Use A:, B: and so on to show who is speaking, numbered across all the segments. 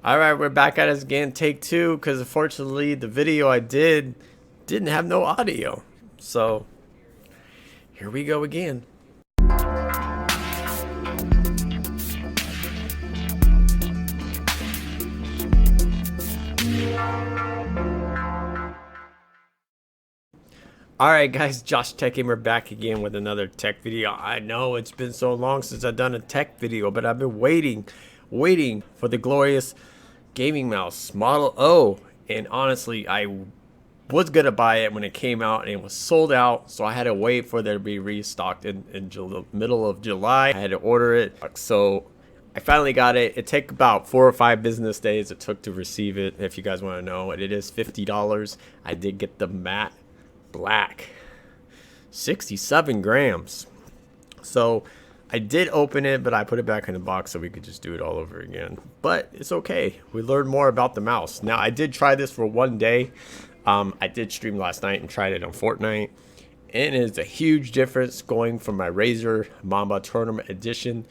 A: Alright, we're back at us again, take two, because unfortunately the video I didn't have no audio. So, here we go again. Alright guys, Josh Tech Gamer back again with another tech video. I know it's been so long since I've done a tech video, but I've been waiting for the glorious gaming mouse Model O. And honestly, I was gonna buy it when it came out and it was sold out, so I had to wait for there to be restocked in the middle of July. I had to order it, so I finally got it. It took about 4 or 5 business days it took to receive it, if you guys want to know. And it is $50. I did get the matte black, 67 grams. So I did open it, but I put it back in the box so we could just do it all over again. But it's okay. We learned more about the mouse. Now, I did try this for one day. I did stream last night and tried it on Fortnite. And it is a huge difference going from my Razer Mamba Tournament Edition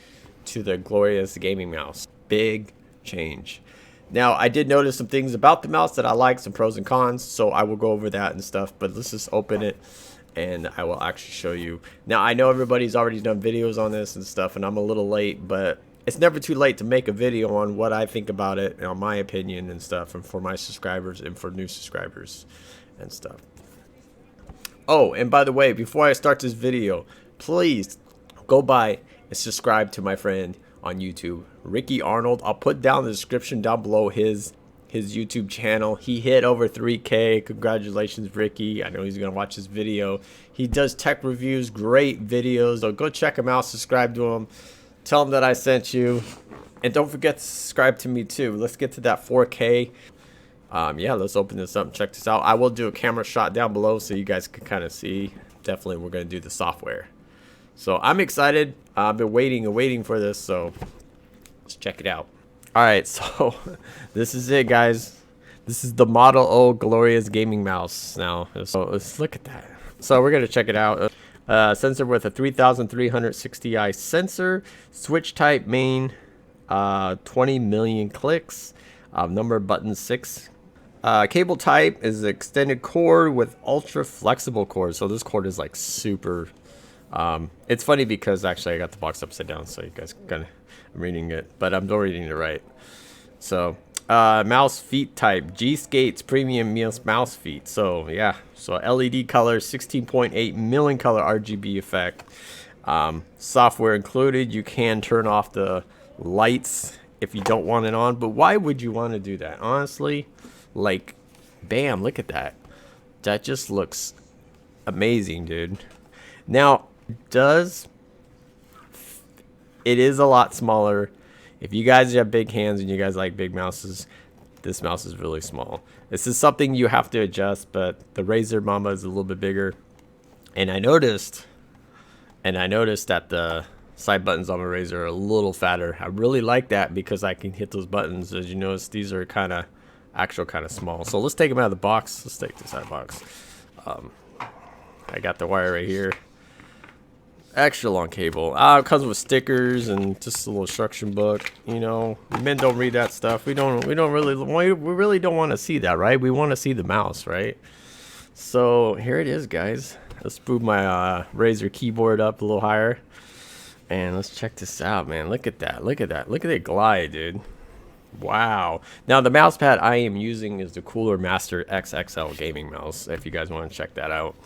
A: to the glorious gaming mouse. Big change. Now, I did notice some things about the mouse that I like, some pros and cons, so I will go over that and stuff. But let's just open it and I will actually show you. Now, I know everybody's already done videos on this and stuff, and I'm a little late, but it's never too late to make a video on what I think about it, and on my opinion and stuff, and for my subscribers and for new subscribers and stuff. Oh, and by the way, before I start this video, please go by and subscribe to my friend on YouTube, Ricky Arnold. I'll put down the description down below his YouTube channel. He hit over 3K. Congratulations, Ricky. I know he's gonna watch this video. He does tech reviews, great videos, so go check him out, subscribe to him, tell him that I sent you, and don't forget to subscribe to me too. Let's get to that 4K. Yeah, let's open this up and check this out. I will do a camera shot down below so you guys can kind of see. Definitely we're gonna do the software, so I'm excited. I've been waiting for this, so let's check it out. Alright, so this is it, guys. This is the Model O glorious gaming mouse. Now, so let's look at that. So we're going to check it out. Sensor with a 3360i sensor. Switch type main. 20 million clicks. Number of buttons 6. Cable type is extended cord with ultra flexible cord. So this cord is like super. It's funny because actually I got the box upside down, so you guys kind of. I'm reading it, but I'm not reading it right. So, mouse feet type, G-Skates premium mouse feet. So, yeah. So, LED color, 16.8 million color RGB effect. Software included. You can turn off the lights if you don't want it on. But why would you want to do that? Honestly, like, bam, look at that. That just looks amazing, dude. Now, it is a lot smaller. If you guys have big hands and you guys like big mouses, this mouse is really small. This is something you have to adjust, but the Razer Mamba is a little bit bigger. And I noticed that the side buttons on my Razer are a little fatter. I really like that because I can hit those buttons. As you notice, these are kind of small. So let's take them out of the box. Let's take this out of the box. I got the wire right here. Extra long cable. It comes with stickers and just a little instruction book. You know, men don't read that stuff. We really don't want to see that, right? We want to see the mouse, right? So here it is, guys. Let's move my Razer keyboard up a little higher, and let's check this out, man. Look at that. Look at that. Look at it glide, dude. Wow. Now the mouse pad I am using is the Cooler Master XXL gaming mouse. If you guys want to check that out.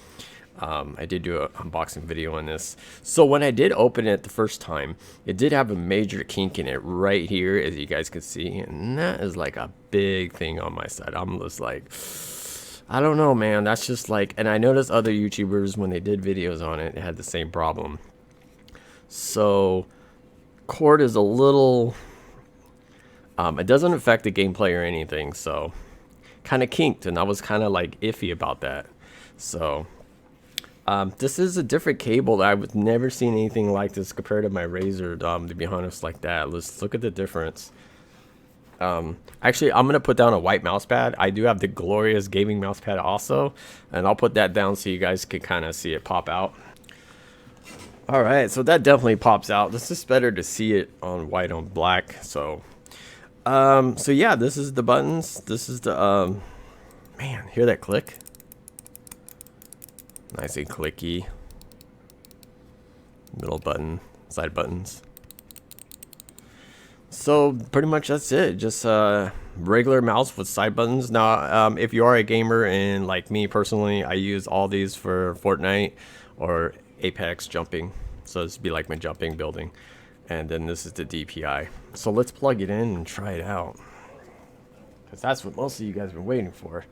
A: I did do an unboxing video on this. So when I did open it the first time, it did have a major kink in it right here, as you guys can see, and that is like a big thing on my side. I'm just like, I don't know, man. That's just like, and I noticed other YouTubers when they did videos on it, it had the same problem. So cord is a little, it doesn't affect the gameplay or anything, so kind of kinked, and I was kind of like iffy about that. So this is a different cable. I've never seen anything like this compared to my Razer, to be honest, like that. Let's look at the difference. Actually, I'm going to put down a white mouse pad. I do have the glorious gaming mouse pad also, and I'll put that down so you guys can kind of see it pop out. Alright, so that definitely pops out. This is better to see it on white on black. So So yeah, this is the buttons. This is the man, hear that click? Nice and clicky. Middle button, side buttons. So pretty much that's it. Just regular mouse with side buttons. Now, if you are a gamer, and like me personally, I use all these for Fortnite or Apex jumping. So this would be like my jumping building. And then this is the DPI. So let's plug it in and try it out, because that's what most of you guys have been waiting for.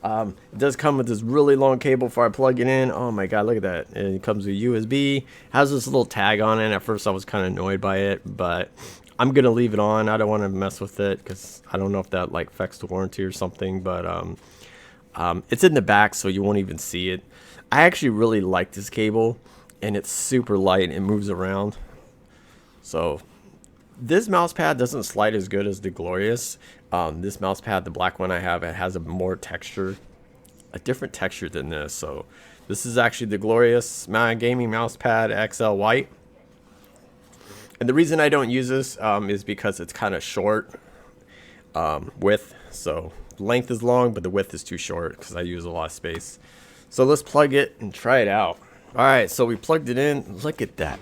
A: It does come with this really long cable for I plug it in. Oh my god, look at that. It comes with USB. Has this little tag on it. At first I was kind of annoyed by it, but I'm gonna leave it on. I don't want to mess with it because I don't know if that like affects the warranty or something, but it's in the back, so you won't even see it. I actually really like this cable, and it's super light and moves around. So this mouse pad doesn't slide as good as the Glorious. This mouse pad, the black one I have, it has a more texture, a different texture than this. So this is actually the Glorious gaming mouse pad XL white. And the reason I don't use this is because it's kind of short width. So length is long, but the width is too short because I use a lot of space. So let's plug it and try it out. All right, so we plugged it in. Look at that.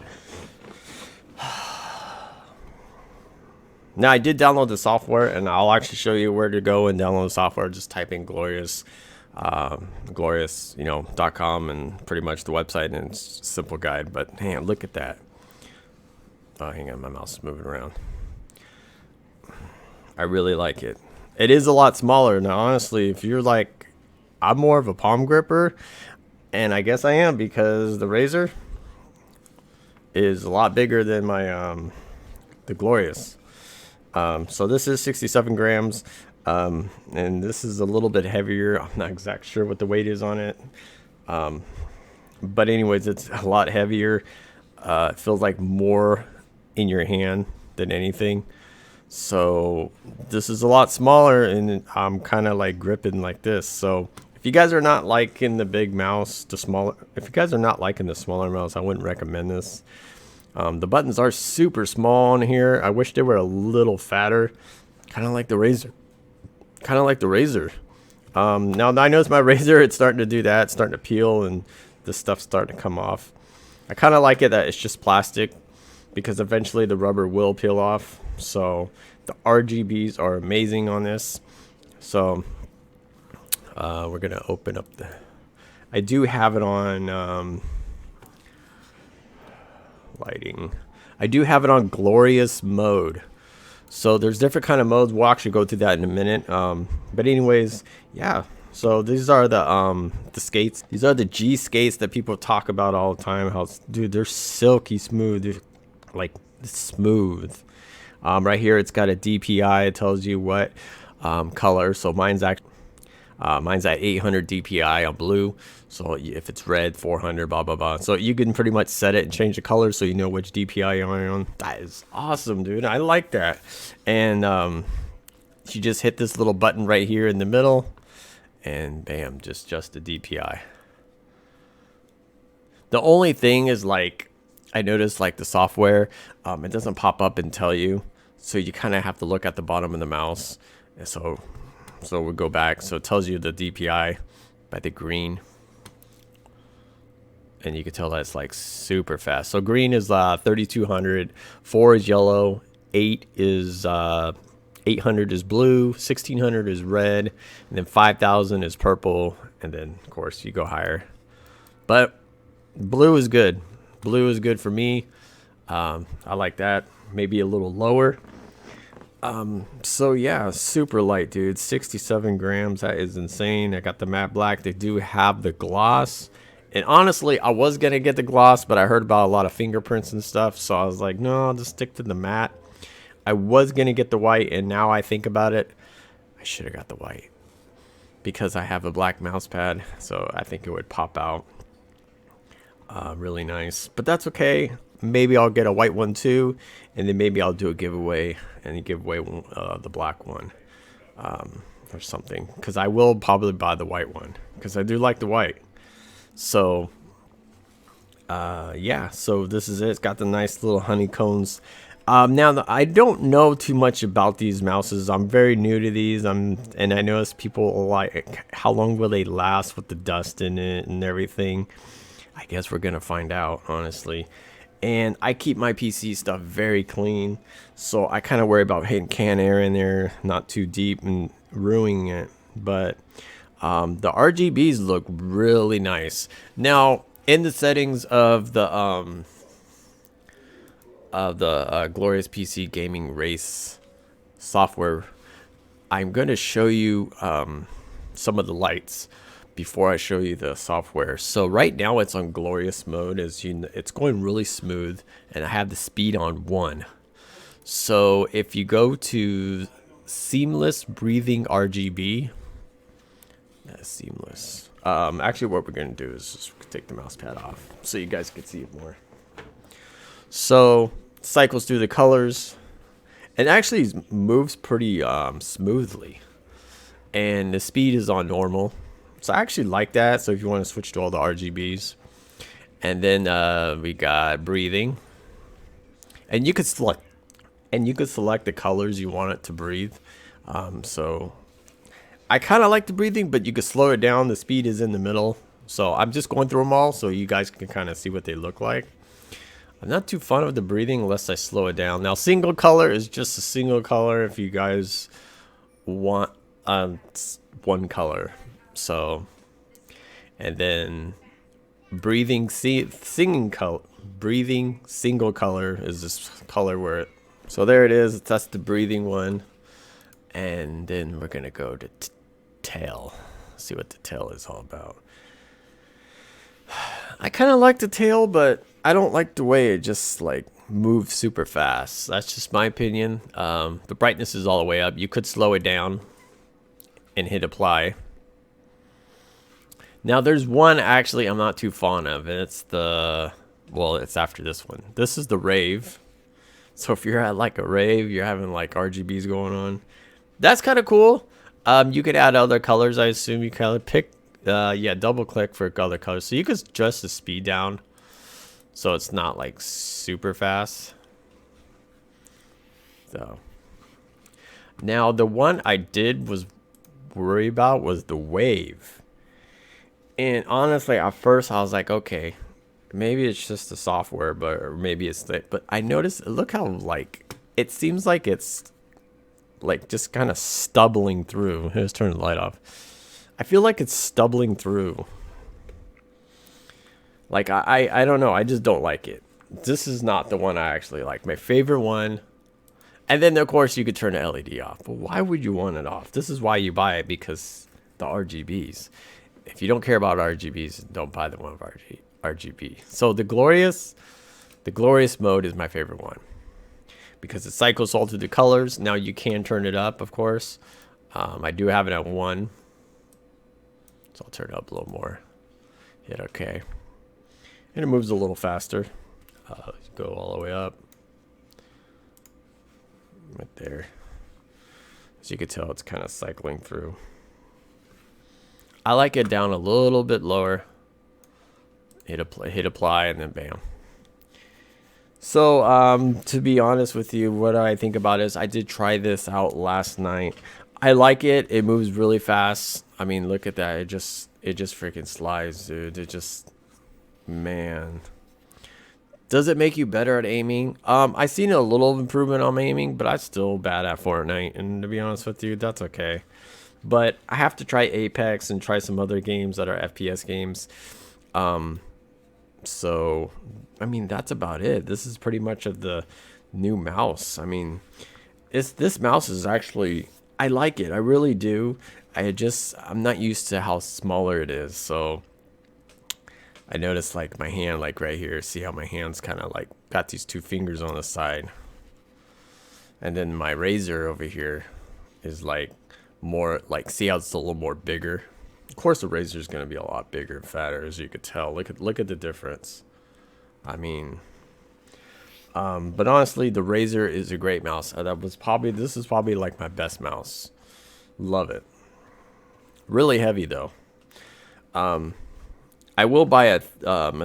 A: Now I did download the software, and I'll actually show you where to go and download the software. Just type in glorious, .com, and pretty much the website, and it's a simple guide. But man, look at that. Oh, hang on, my mouse is moving around. I really like it. It is a lot smaller. Now, honestly, if you're like, I'm more of a palm gripper, and I guess I am because the Razor is a lot bigger than my the Glorious. So this is 67 grams, and this is a little bit heavier. I'm not exactly sure what the weight is on it, but anyways, it's a lot heavier. It feels like more in your hand than anything. So this is a lot smaller, and I'm kind of like gripping like this. So if you guys are not liking the big mouse, if you guys are not liking the smaller mouse, I wouldn't recommend this. The buttons are super small on here. I wish they were a little fatter, kind of like the Razor. Now I notice my Razor, it's starting to do that. It's starting to peel, and this stuff's starting to come off. I kind of like it that it's just plastic, because eventually the rubber will peel off. So the RGBs are amazing on this. So we're gonna open up I do have it on lighting. I do have it on Glorious mode. So there's different kind of modes. We'll actually go through that in a minute. But anyways, yeah. So these are the skates. These are the G skates that people talk about all the time. How, dude, they're silky smooth. They're like smooth. Right here, it's got a DPI. It tells you what color. So mine's at 800 DPI on blue. So if it's red, 400, blah, blah, blah. So you can pretty much set it and change the color so you know which DPI you're on. That is awesome, dude. I like that. And you just hit this little button right here in the middle, and bam, just the DPI. The only thing is, like, I noticed like the software, it doesn't pop up and tell you. So you kind of have to look at the bottom of the mouse. And so we'll go back. So it tells you the DPI by the green. And you can tell that it's like super fast. So green is 3200, 4 is yellow, 8 is 800 is blue, 1600 is red, and then 5000 is purple, and then of course you go higher. But blue is good. Blue is good for me. I like that. Maybe a little lower. So yeah, super light, dude. 67 grams. That is insane. I got the matte black. They do have the gloss. And honestly, I was going to get the gloss, but I heard about a lot of fingerprints and stuff. So I was like, no, I'll just stick to the matte. I was going to get the white, and now I think about it, I should have got the white, because I have a black mouse pad. So I think it would pop out really nice. But that's okay. Maybe I'll get a white one too, and then maybe I'll do a giveaway and give away the black one or something, because I will probably buy the white one because I do like the white. So yeah, so this is it. It's got the nice little honeycombs Now I don't know too much about these mouses. I'm very new to these. And I notice people like, how long will they last with the dust in it and everything. I guess we're gonna find out, honestly. And I keep my PC stuff very clean, so I kind of worry about hitting can air in there, not too deep and ruining it. But the RGBs look really nice. Now, in the settings of the Glorious PC Gaming Race software, I'm going to show you some of the lights before I show you the software. So right now it's on glorious mode, as you know, it's going really smooth, and I have the speed on 1. So if you go to seamless breathing RGB, that's seamless. Actually, what we're going to do is just take the mouse pad off so you guys can see it more. So cycles through the colors and actually moves pretty smoothly, and the speed is on normal. So I actually like that. So if you want to switch to all the RGBs, and then we got breathing, and you could select the colors you want it to breathe. So I kind of like the breathing, but you could slow it down. The speed is in the middle. So I'm just going through them all so you guys can kind of see what they look like. I'm not too fond of the breathing unless I slow it down. Now, single color is just a single color if you guys want one color. So, and then breathing single color is this color where it, so there it is. That's the breathing one. And then we're gonna go to tail. See what the tail is all about. I kind of like the tail, but I don't like the way it just like moves super fast. That's just my opinion. The brightness is all the way up. You could slow it down and hit apply. Now there's one actually I'm not too fond of, and it's it's after this one. This is the rave. So if you're at like a rave, you're having like RGBs going on. That's kind of cool. You could add other colors. I assume you kind of pick, double click for other colors. So you could adjust the speed down, so it's not like super fast. So now the one I was worry about was the wave. And honestly, at first I was like, okay, maybe it's just the software, or maybe it's but I noticed, look how like, it seems like it's like just kind of stubbling through. Let's turn the light off. I feel like it's stubbling through. Like, I don't know. I just don't like it. This is not the one I actually like. My favorite one. And then, of course, you could turn the LED off. But why would you want it off? This is why you buy it, because the RGBs. If you don't care about RGBs, don't buy the one of RGB. So the glorious mode is my favorite one, because it cycles all through the colors. Now you can turn it up, of course. I do have it at 1. So I'll turn it up a little more. Hit OK. And it moves a little faster. Go all the way up. Right there. As you can tell, it's kind of cycling through. I like it down a little bit lower. Hit apply, and then bam. So, to be honest with you, what I think about is I did try this out last night. I like it. It moves really fast. I mean, look at that. It just freaking slides, dude. It just, man. Does it make you better at aiming? I seen a little improvement on my aiming, but I'm still bad at Fortnite. And to be honest with you, that's okay. But I have to try Apex and try some other games that are FPS games. So, I mean, that's about it. This is pretty much of the new mouse. I mean, this mouse is actually, I like it. I really do. I'm not used to how smaller it is. So I noticed like my hand, like right here, see how my hand's kind of like got these 2 fingers on the side. And then my razor over here is like more, like, see how it's a little more bigger. Of course, the razor is going to be a lot bigger and fatter, as you could tell. Look at the difference. I mean, but honestly, the razor is a great mouse. This is probably like my best mouse. Love it. Really heavy though. I will buy a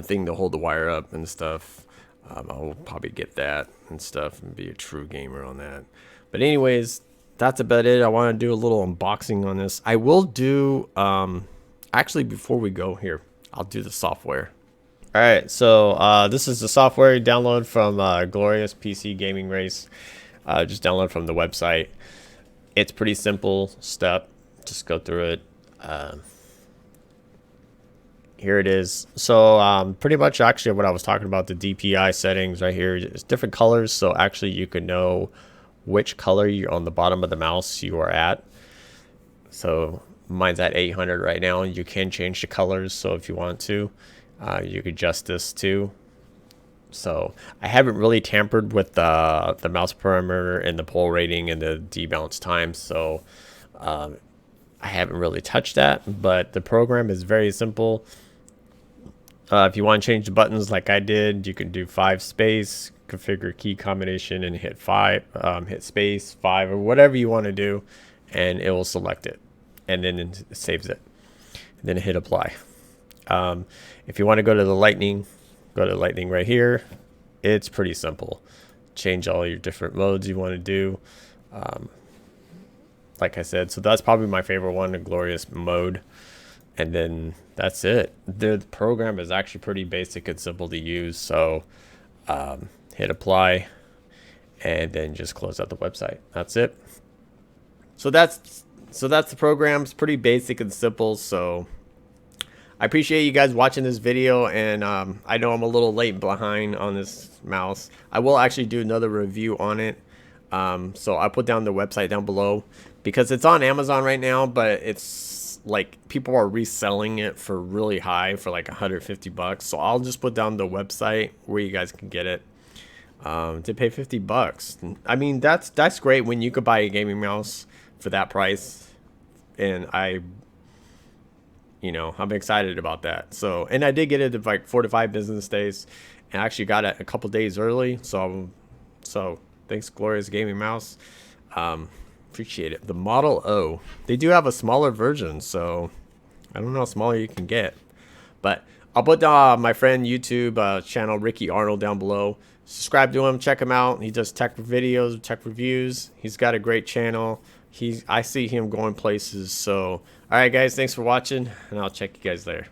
A: thing to hold the wire up and stuff. I'll probably get that and stuff and be a true gamer on that. But anyways, that's about it. I want to do a little unboxing on this. I will do, actually before we go here, I'll do the software. All right, so this is the software you download from Glorious PC Gaming Race. Just download from the website. It's pretty simple step. Just go through it. Here it is. So pretty much actually what I was talking about, the DPI settings right here, is different colors. So actually you can know which color you're on the bottom of the mouse you are at. So mine's at 800 right now. You can change the colors. So if you want to, you could adjust this too. So I haven't really tampered with the mouse parameter and the pull rating and the debounce time. So I haven't really touched that, but the program is very simple. If you want to change the buttons like I did, you can do 5 space, configure key combination, and hit 5, hit space 5, or whatever you want to do, and it will select it, and then it saves it, and then hit apply. If you want to go to the lightning, go to lightning right here. It's pretty simple. Change all your different modes you want to do. Like I said, so that's probably my favorite one, the Glorious mode. And then that's it. The program is actually pretty basic and simple to use. So hit apply and then just close out the website. That's it. So that's the program. It's pretty basic and simple. So I appreciate you guys watching this video, and I know I'm a little late behind on this mouse. I will actually do another review on it. So I'll put down the website down below because it's on Amazon right now, but it's like people are reselling it for really high, for like 150 bucks. So I'll just put down the website where you guys can get it. To pay 50 bucks. I mean, that's great when you could buy a gaming mouse for that price. And I'm excited about that. So, and I did get it in like 4 to 5 business days, and I actually got it a couple days early. So thanks, Glorious Gaming Mouse. Appreciate it. The Model O. They do have a smaller version, so I don't know how smaller you can get. But I'll put my friend YouTube channel, Ricky Arnold, down below. Subscribe to him. Check him out. He does tech videos, tech reviews. He's got a great channel. I see him going places. So, all right, guys. Thanks for watching, and I'll check you guys later.